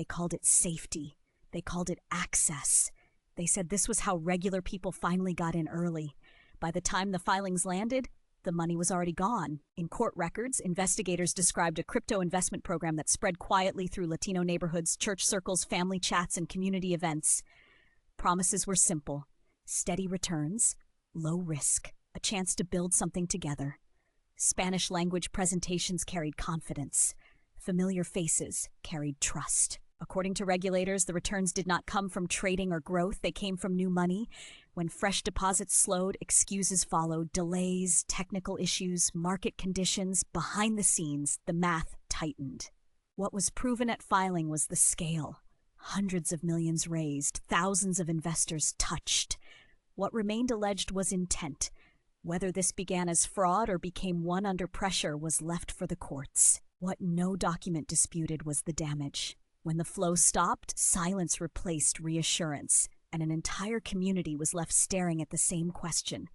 They called it safety. They called it access. They said this was how regular people finally got in early. By the time the filings landed, the money was already gone. In court records, investigators described a crypto investment program that spread quietly through Latino neighborhoods, church circles, family chats, and community events. Promises were simple: steady returns, low risk, a chance to build something together. Spanish language presentations carried confidence. Familiar faces carried trust. According to regulators, the returns did not come from trading or growth. They came from new money. When fresh deposits slowed, excuses followed: delays, technical issues, market conditions. Behind the scenes, the math tightened. What was proven at filing was the scale. Hundreds of millions raised, thousands of investors touched. What remained alleged was intent. Whether this began as fraud or became one under pressure was left for the courts. What no document disputed was the damage. When the flow stopped, silence replaced reassurance, and an entire community was left staring at the same question: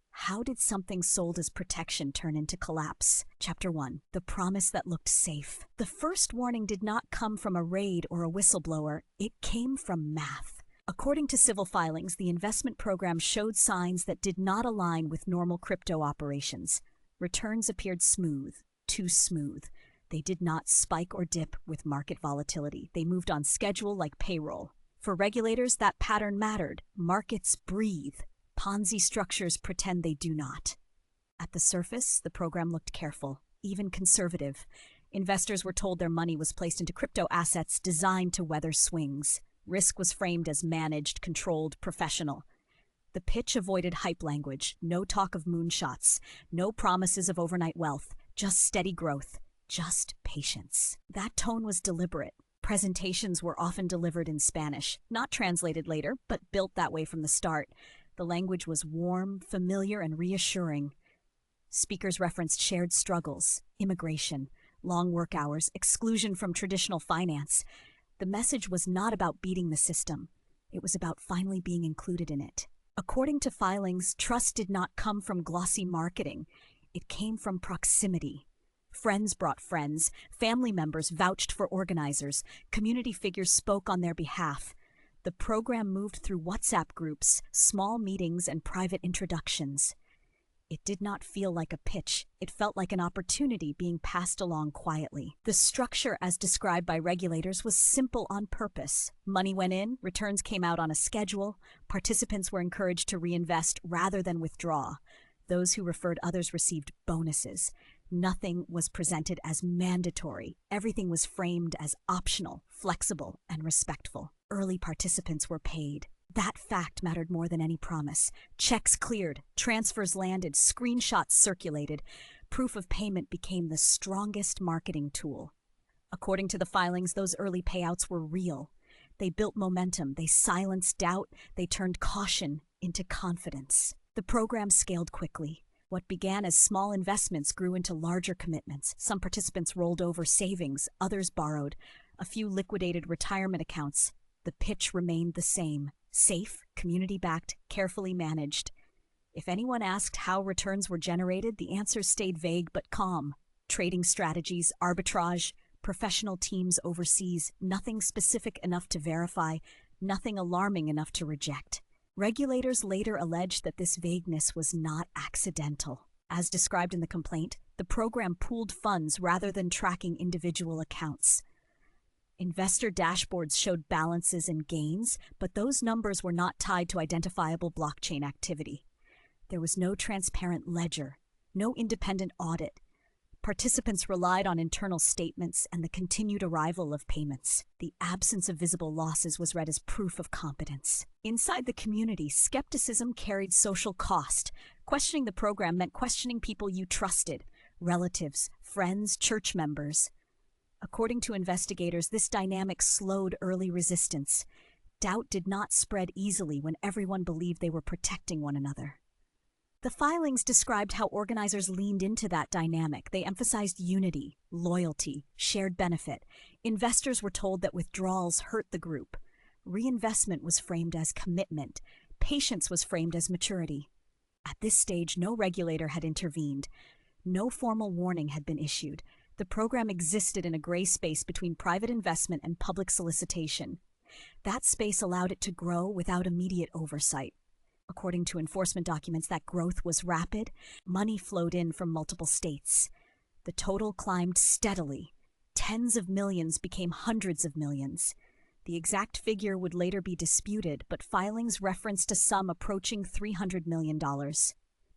how did something sold as protection turn into collapse? Chapter 1. The promise that looked safe. The first warning did not come from a raid or a whistleblower. It came from math. According to civil filings, the investment program showed signs that did not align with normal crypto operations. Returns appeared smooth, too smooth. They did not spike or dip with market volatility. They moved on schedule like payroll. For regulators, that pattern mattered. Markets breathe. Ponzi structures pretend they do not. At the surface, the program looked careful, even conservative. Investors were told their money was placed into crypto assets designed to weather swings. Risk was framed as managed, controlled, professional. The pitch avoided hype language. No talk of moonshots. No promises of overnight wealth. Just steady growth. Just patience. That tone was deliberate. Presentations were often delivered in Spanish, not translated later, but built that way from the start. The language was warm, familiar, and reassuring. Speakers referenced shared struggles, immigration, long work hours, exclusion from traditional finance. The message was not about beating the system. It was about finally being included in it. According to filings, trust did not come from glossy marketing. It came from proximity. Friends brought friends, family members vouched for organizers, community figures spoke on their behalf. The program moved through WhatsApp groups, small meetings, and private introductions. It did not feel like a pitch. It felt like an opportunity being passed along quietly. The structure, as described by regulators, was simple on purpose. Money went in, returns came out on a schedule, participants were encouraged to reinvest rather than withdraw. Those who referred others received bonuses. Nothing was presented as mandatory. Everything was framed as optional, flexible, and respectful. Early participants were paid. That fact mattered more than any promise. Checks cleared, transfers landed, screenshots circulated. Proof of payment became the strongest marketing tool. According to the filings, those early payouts were real. They built momentum, they silenced doubt, they turned caution into confidence. The program scaled quickly. What began as small investments grew into larger commitments. Some participants rolled over savings, others borrowed. A few liquidated retirement accounts. The pitch remained the same: safe, community-backed, carefully managed. If anyone asked how returns were generated, the answers stayed vague but calm. Trading strategies, arbitrage, professional teams overseas, nothing specific enough to verify, nothing alarming enough to reject. Regulators later alleged that this vagueness was not accidental. As described in the complaint, the program pooled funds rather than tracking individual accounts. Investor dashboards showed balances and gains, but those numbers were not tied to identifiable blockchain activity. There was no transparent ledger, no independent audit. Participants relied on internal statements and the continued arrival of payments. The absence of visible losses was read as proof of competence. Inside the community, skepticism carried social cost. Questioning the program meant questioning people you trusted: relatives, friends, church members. According to investigators, this dynamic slowed early resistance. Doubt did not spread easily when everyone believed they were protecting one another. The filings described how organizers leaned into that dynamic. They emphasized unity, loyalty, shared benefit. Investors were told that withdrawals hurt the group. Reinvestment was framed as commitment. Patience was framed as maturity. At this stage, no regulator had intervened. No formal warning had been issued. The program existed in a gray space between private investment and public solicitation. That space allowed it to grow without immediate oversight. According to enforcement documents, that growth was rapid. Money flowed in from multiple states. The total climbed steadily. Tens of millions became hundreds of millions. The exact figure would later be disputed, but filings referenced a sum approaching $300 million.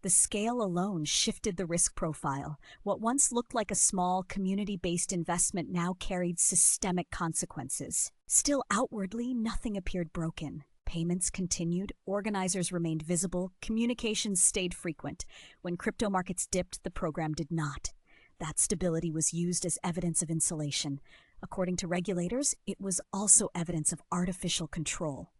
The scale alone shifted the risk profile. What once looked like a small, community-based investment now carried systemic consequences. Still, outwardly, nothing appeared broken. Payments continued, organizers remained visible, communications stayed frequent. When crypto markets dipped, the program did not. That stability was used as evidence of insulation. According to regulators, it was also evidence of artificial control.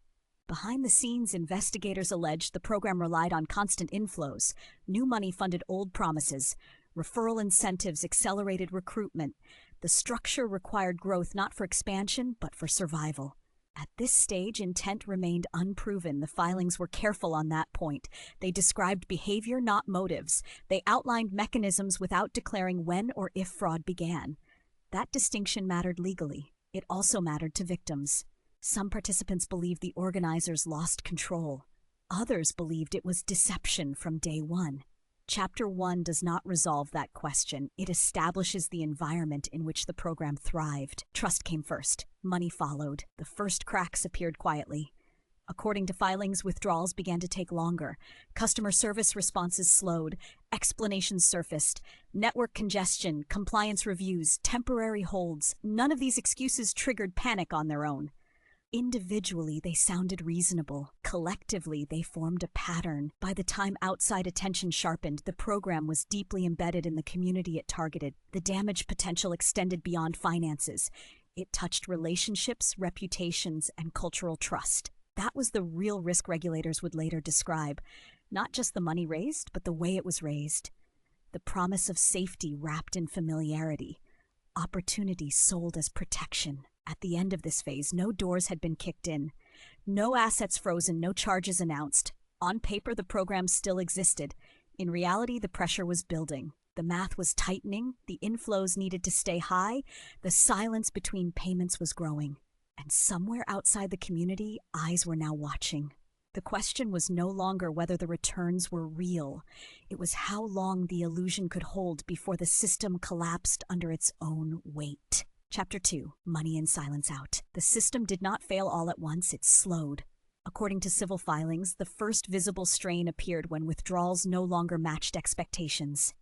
Behind the scenes, investigators alleged the program relied on constant inflows. New money funded old promises. Referral incentives accelerated recruitment. The structure required growth not for expansion, but for survival. At this stage, intent remained unproven. The filings were careful on that point. They described behavior, not motives. They outlined mechanisms without declaring when or if fraud began. That distinction mattered legally. It also mattered to victims. Some participants believed the organizers lost control. Others believed it was deception from day one. Chapter 1 does not resolve that question. It establishes the environment in which the program thrived. Trust came first. Money followed. The first cracks appeared quietly. According to filings, withdrawals began to take longer. Customer service responses slowed. Explanations surfaced. Network congestion, compliance reviews, temporary holds. None of these excuses triggered panic on their own. Individually, they sounded reasonable. Collectively, they formed a pattern. By the time outside attention sharpened, the program was deeply embedded in the community it targeted. The damage potential extended beyond finances. It touched relationships, reputations, and cultural trust. That was the real risk regulators would later describe. Not just the money raised, but the way it was raised. The promise of safety wrapped in familiarity. Opportunity sold as protection. At the end of this phase, no doors had been kicked in. No assets frozen, no charges announced. On paper, the program still existed. In reality, the pressure was building. The math was tightening. The inflows needed to stay high. The silence between payments was growing. And somewhere outside the community, eyes were now watching. The question was no longer whether the returns were real. It was how long the illusion could hold before the system collapsed under its own weight. Chapter 2, Money in Silence Out. The system did not fail all at once, it slowed. According to civil filings, the first visible strain appeared when withdrawals no longer matched expectations.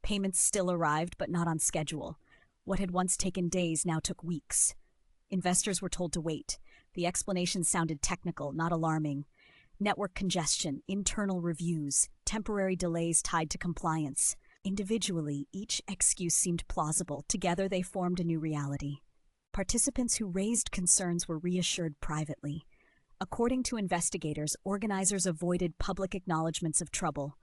Payments still arrived, but not on schedule. What had once taken days now took weeks. Investors were told to wait. The explanation sounded technical, not alarming. Network congestion, internal reviews, temporary delays tied to compliance. Individually, each excuse seemed plausible. Together, they formed a new reality. Participants who raised concerns were reassured privately. According to investigators, organizers avoided public acknowledgments of trouble.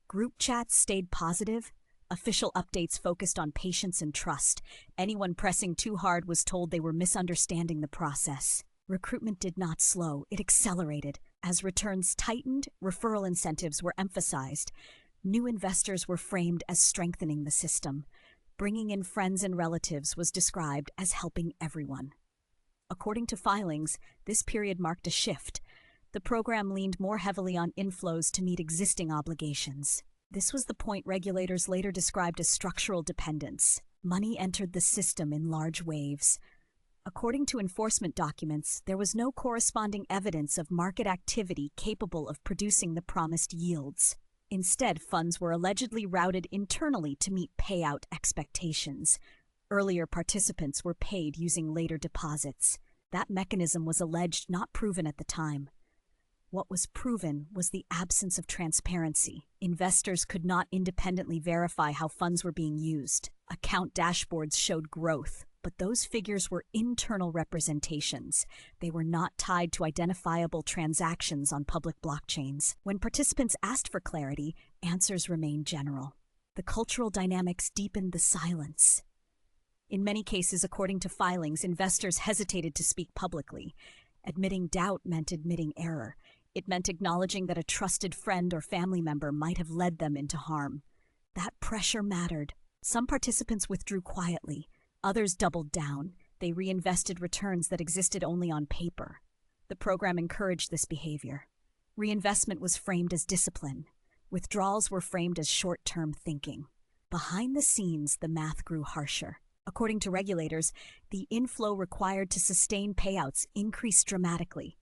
Group chats stayed positive. Official updates focused on patience and trust. Anyone pressing too hard was told they were misunderstanding the process. Recruitment did not slow, it accelerated. As returns tightened, referral incentives were emphasized. New investors were framed as strengthening the system. Bringing in friends and relatives was described as helping everyone. According to filings, this period marked a shift. The program leaned more heavily on inflows to meet existing obligations. This was the point regulators later described as structural dependence. Money entered the system in large waves. According to enforcement documents, there was no corresponding evidence of market activity capable of producing the promised yields. Instead, funds were allegedly routed internally to meet payout expectations. Earlier participants were paid using later deposits. That mechanism was alleged, not proven at the time. What was proven was the absence of transparency. Investors could not independently verify how funds were being used. Account dashboards showed growth, but those figures were internal representations. They were not tied to identifiable transactions on public blockchains. When participants asked for clarity, answers remained general. The cultural dynamics deepened the silence. In many cases, according to filings, investors hesitated to speak publicly. Admitting doubt meant admitting error. It meant acknowledging that a trusted friend or family member might have led them into harm. That pressure mattered. Some participants withdrew quietly, others doubled down. They reinvested returns that existed only on paper. The program encouraged this behavior. Reinvestment was framed as discipline. Withdrawals were framed as short-term thinking. Behind the scenes, the math grew harsher. According to regulators, the inflow required to sustain payouts increased dramatically.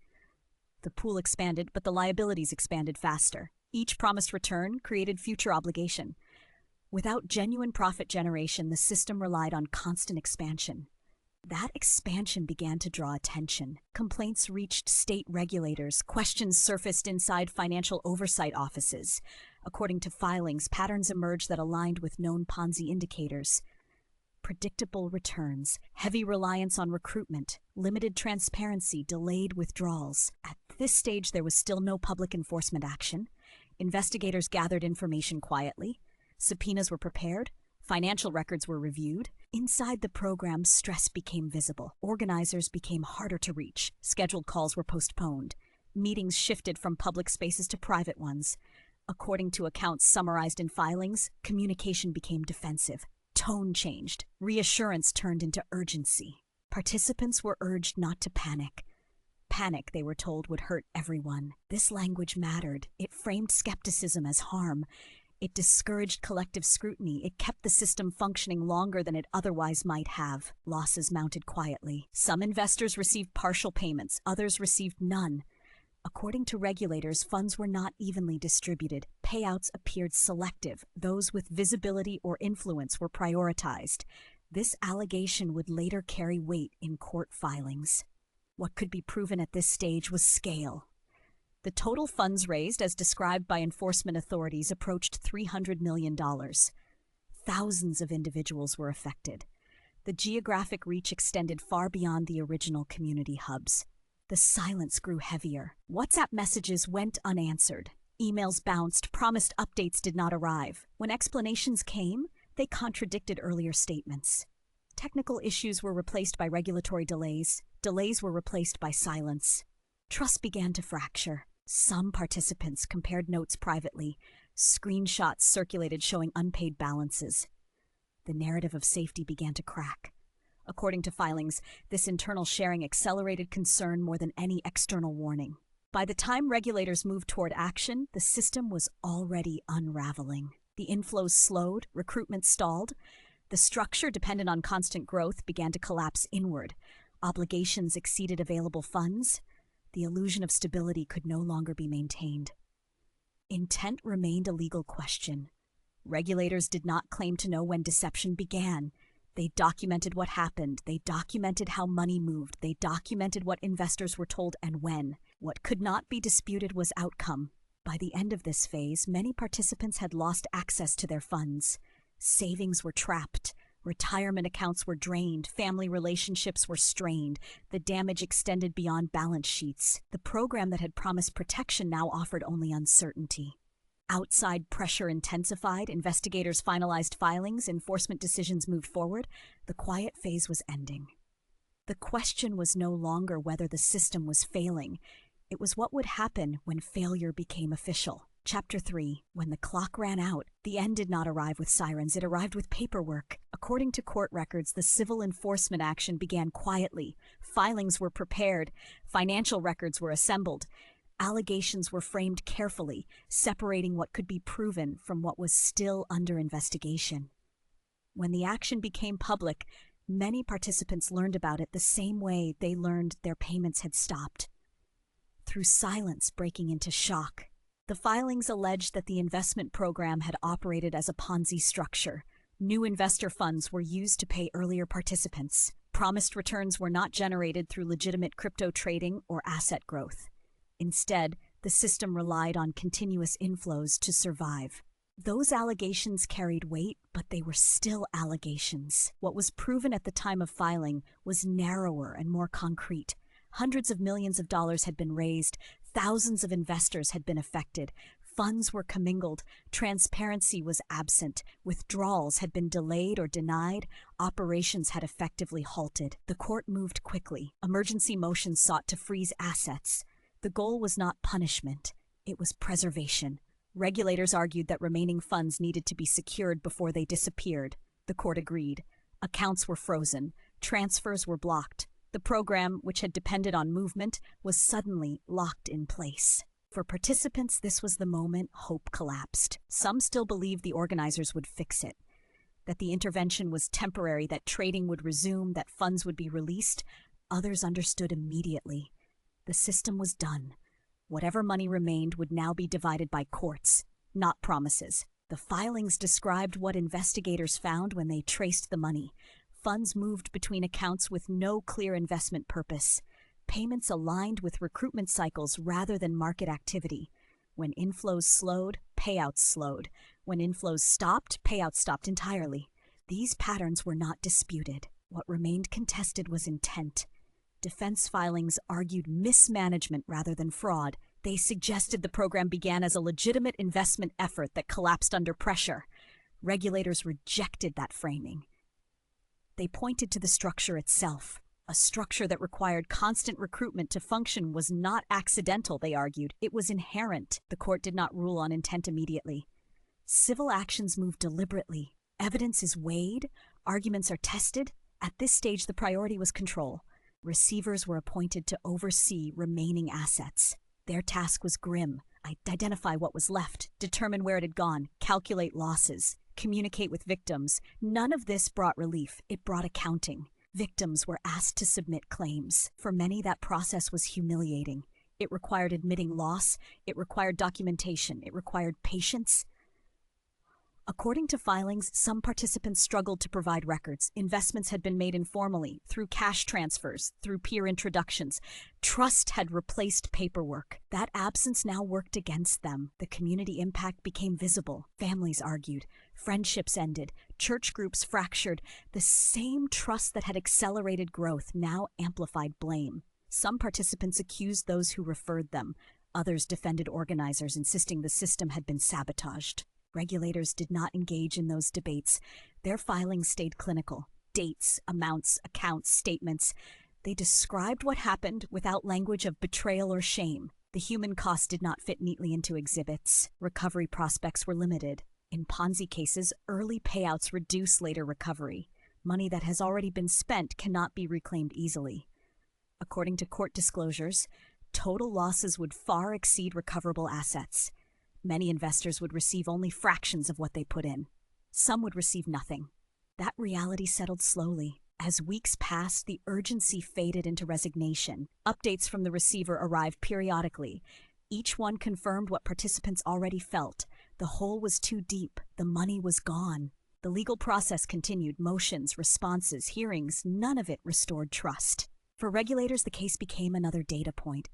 The pool expanded, but the liabilities expanded faster. Each promised return created future obligation. Without genuine profit generation, the system relied on constant expansion. That expansion began to draw attention. Complaints reached state regulators. Questions surfaced inside financial oversight offices. According to filings, patterns emerged that aligned with known Ponzi indicators. Predictable returns, heavy reliance on recruitment, limited transparency, delayed withdrawals. At this stage, there was still no public enforcement action. Investigators gathered information quietly. Subpoenas were prepared. Financial records were reviewed. Inside the program, stress became visible. Organizers became harder to reach. Scheduled calls were postponed. Meetings shifted from public spaces to private ones. According to accounts summarized in filings, communication became defensive. Tone changed. Reassurance turned into urgency. Participants were urged not to panic. Panic, they were told, would hurt everyone. This language mattered. It framed skepticism as harm. It discouraged collective scrutiny. It kept the system functioning longer than it otherwise might have. Losses mounted quietly. Some investors received partial payments. Others received none. According to regulators, funds were not evenly distributed. Payouts appeared selective. Those with visibility or influence were prioritized. This allegation would later carry weight in court filings. What could be proven at this stage was scale. The total funds raised, as described by enforcement authorities, approached $300 million. Thousands of individuals were affected. The geographic reach extended far beyond the original community hubs. The silence grew heavier. WhatsApp messages went unanswered. Emails bounced. Promised updates did not arrive. When explanations came, they contradicted earlier statements. Technical issues were replaced by regulatory delays. Delays were replaced by silence. Trust began to fracture. Some participants compared notes privately. Screenshots circulated showing unpaid balances. The narrative of safety began to crack. According to filings, this internal sharing accelerated concern more than any external warning. By the time regulators moved toward action, the system was already unraveling. The inflows slowed, recruitment stalled. The structure, dependent on constant growth, began to collapse inward. Obligations exceeded available funds. The illusion of stability could no longer be maintained. Intent remained a legal question. Regulators did not claim to know when deception began. They documented what happened. They documented how money moved. They documented what investors were told and when. What could not be disputed was outcome. By the end of this phase, many participants had lost access to their funds. Savings were trapped. Retirement accounts were drained. Family relationships were strained. The damage extended beyond balance sheets. The program that had promised protection now offered only uncertainty. Outside pressure intensified. Investigators finalized filings. Enforcement decisions moved forward. The quiet phase was ending. The question was no longer whether the system was failing. It was what would happen when failure became official. Chapter 3. When the clock ran out, the end did not arrive with sirens, it arrived with paperwork. According to court records, the civil enforcement action began quietly. Filings were prepared. Financial records were assembled. Allegations were framed carefully, separating what could be proven from what was still under investigation. When the action became public, many participants learned about it the same way they learned their payments had stopped. Through silence breaking into shock. The filings alleged that the investment program had operated as a Ponzi structure. New investor funds were used to pay earlier participants. Promised returns were not generated through legitimate crypto trading or asset growth. Instead, the system relied on continuous inflows to survive. Those allegations carried weight, but they were still allegations. What was proven at the time of filing was narrower and more concrete. Hundreds of millions of dollars had been raised. Thousands of investors had been affected. Funds were commingled. Transparency was absent. Withdrawals had been delayed or denied. Operations had effectively halted. The court moved quickly. Emergency motions sought to freeze assets. The goal was not punishment. It was preservation. Regulators argued that remaining funds needed to be secured before they disappeared. The court agreed. Accounts were frozen. Transfers were blocked. The program, which had depended on movement, was suddenly locked in place. For participants, this was the moment hope collapsed. Some still believed the organizers would fix it, that the intervention was temporary, that trading would resume, that funds would be released. Others understood immediately. The system was done. Whatever money remained would now be divided by courts, not promises. The filings described what investigators found when they traced the money. Funds moved between accounts with no clear investment purpose. Payments aligned with recruitment cycles rather than market activity. When inflows slowed, payouts slowed. When inflows stopped, payouts stopped entirely. These patterns were not disputed. What remained contested was intent. Defense filings argued mismanagement rather than fraud. They suggested the program began as a legitimate investment effort that collapsed under pressure. Regulators rejected that framing. They pointed to the structure itself. A structure that required constant recruitment to function was not accidental, they argued. It was inherent. The court did not rule on intent immediately. Civil actions move deliberately. Evidence is weighed. Arguments are tested. At this stage, the priority was control. Receivers were appointed to oversee remaining assets. Their task was grim. Identify what was left, determine where it had gone, calculate losses, communicate with victims. None of this brought relief. It brought accounting. Victims were asked to submit claims. For many, that process was humiliating. It required admitting loss. It required documentation. It required patience. According to filings, some participants struggled to provide records. Investments had been made informally, through cash transfers, through peer introductions. Trust had replaced paperwork. That absence now worked against them. The community impact became visible. Families argued. Friendships ended. Church groups fractured. The same trust that had accelerated growth now amplified blame. Some participants accused those who referred them. Others defended organizers, insisting the system had been sabotaged. Regulators did not engage in those debates. Their filings stayed clinical. Dates, amounts, accounts, statements. They described what happened without language of betrayal or shame. The human cost did not fit neatly into exhibits. Recovery prospects were limited. In Ponzi cases, early payouts reduce later recovery. Money that has already been spent cannot be reclaimed easily. According to court disclosures, total losses would far exceed recoverable assets. Many investors would receive only fractions of what they put in. Some would receive nothing. That reality settled slowly. As weeks passed, the urgency faded into resignation. Updates from the receiver arrived periodically. Each one confirmed what participants already felt. The hole was too deep. The money was gone. The legal process continued. Motions, responses, hearings, none of it restored trust. For regulators, the case became another data point.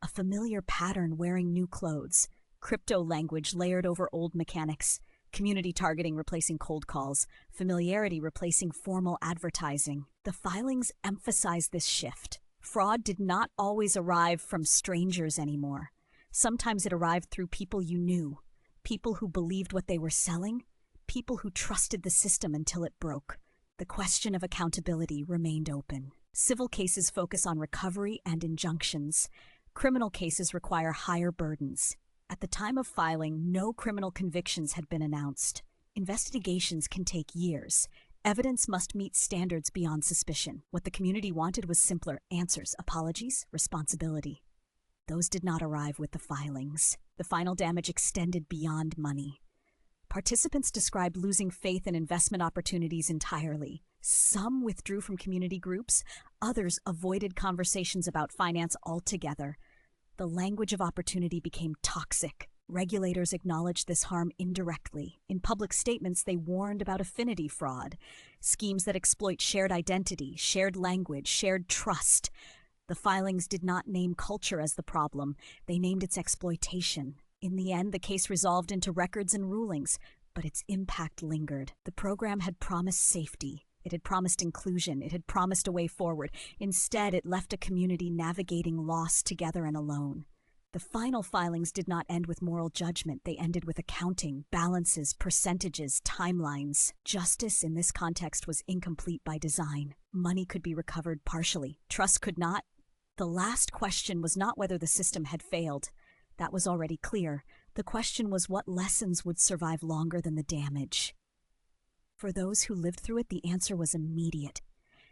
A familiar pattern wearing new clothes. Crypto language layered over old mechanics, community targeting replacing cold calls, familiarity replacing formal advertising. The filings emphasized this shift. Fraud did not always arrive from strangers anymore. Sometimes it arrived through people you knew, people who believed what they were selling, people who trusted the system until it broke. The question of accountability remained open. Civil cases focus on recovery and injunctions. Criminal cases require higher burdens. At the time of filing, no criminal convictions had been announced. Investigations can take years. Evidence must meet standards beyond suspicion. What the community wanted was simpler answers, apologies, responsibility. Those did not arrive with the filings. The final damage extended beyond money. Participants described losing faith in investment opportunities entirely. Some withdrew from community groups. Others avoided conversations about finance altogether. The language of opportunity became toxic. Regulators acknowledged this harm indirectly. In public statements, they warned about affinity fraud, schemes that exploit shared identity, shared language, shared trust. The filings did not name culture as the problem. They named its exploitation. In the end, the case resolved into records and rulings, but its impact lingered. The program had promised safety. It had promised inclusion. It had promised a way forward. Instead, it left a community navigating loss together and alone. The final filings did not end with moral judgment. They ended with accounting, balances, percentages, timelines. Justice in this context was incomplete by design. Money could be recovered partially. Trust could not. The last question was not whether the system had failed. That was already clear. The question was what lessons would survive longer than the damage. For those who lived through it, the answer was immediate.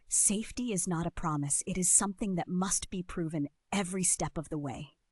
Safety is not a promise. It is something that must be proven every step of the way.